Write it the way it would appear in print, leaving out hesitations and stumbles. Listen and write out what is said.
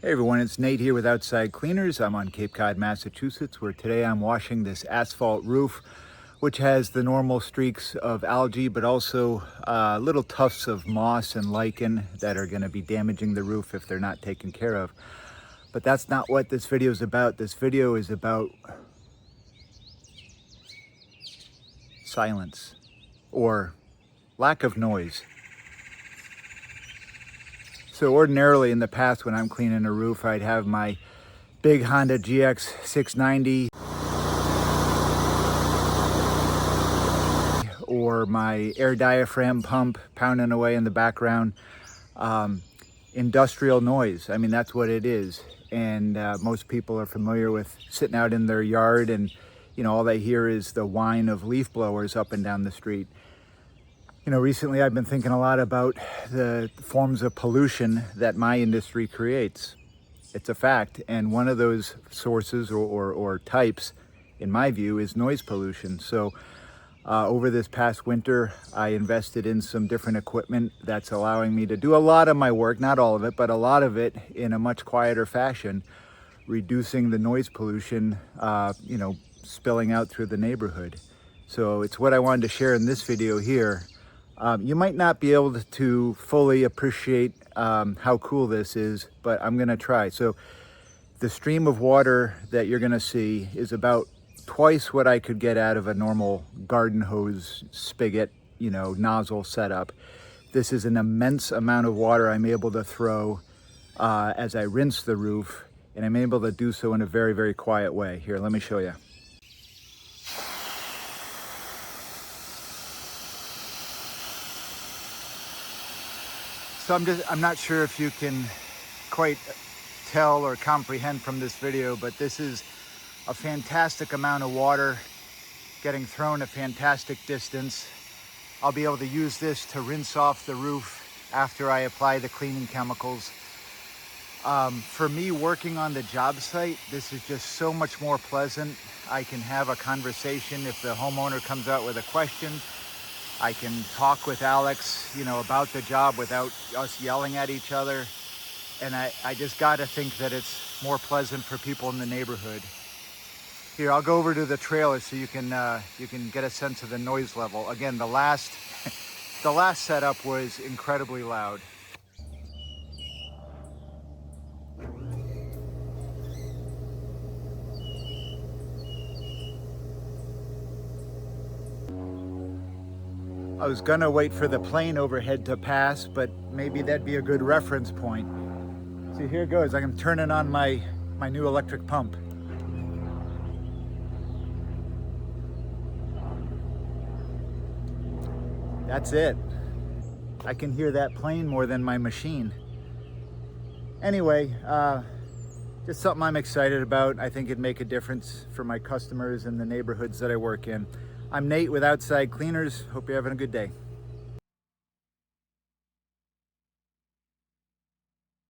Hey everyone, it's Nate here with Outside Cleaners. I'm on Cape Cod, Massachusetts, where today I'm washing this asphalt roof, which has the normal streaks of algae, but also little tufts of moss and lichen that are going to be damaging the roof if they're not taken care of. But that's not what this video is about. This video is about silence or lack of noise. So ordinarily in the past when I'm cleaning a roof, I'd have my big Honda GX 690 or my air diaphragm pump pounding away in the background. Industrial noise, I mean, that's what it is. And most people are familiar with sitting out in their yard and, you know, all they hear is the whine of leaf blowers up and down the street. You know, recently I've been thinking a lot about the forms of pollution that my industry creates. It's a fact, and one of those sources or types, in my view, is noise pollution. So over this past winter, I invested in some different equipment that's allowing me to do a lot of my work, not all of it, but a lot of it in a much quieter fashion, reducing the noise pollution, you know, spilling out through the neighborhood. So it's what I wanted to share in this video here. You might not be able to fully appreciate how cool this is, but I'm gonna try. So the stream of water that you're gonna see is about twice what I could get out of a normal garden hose spigot, you know, nozzle setup. This is an immense amount of water I'm able to throw as I rinse the roof, and I'm able to do so in a very, very quiet way. Here, let me show you. So I'm not sure if you can quite tell or comprehend from this video, but this is a fantastic amount of water getting thrown a fantastic distance. I'll be able to use this to rinse off the roof after I apply the cleaning chemicals. For me, working on the job site, this is just so much more pleasant. I can have a conversation if the homeowner comes out with a question. I can talk with Alex, you know, about the job without us yelling at each other. And I just got to think that it's more pleasant for people in the neighborhood. Here, I'll go over to the trailer so you can get a sense of the noise level. Again, the last setup was incredibly loud. I was gonna wait for the plane overhead to pass, but maybe that'd be a good reference point. So here goes. I'm turning on my new electric pump. That's it. I can hear that plane more than my machine. Anyway, just something I'm excited about. I think it'd make a difference for my customers and the neighborhoods that I work in. I'm Nate with Outside Cleaners. Hope you're having a good day.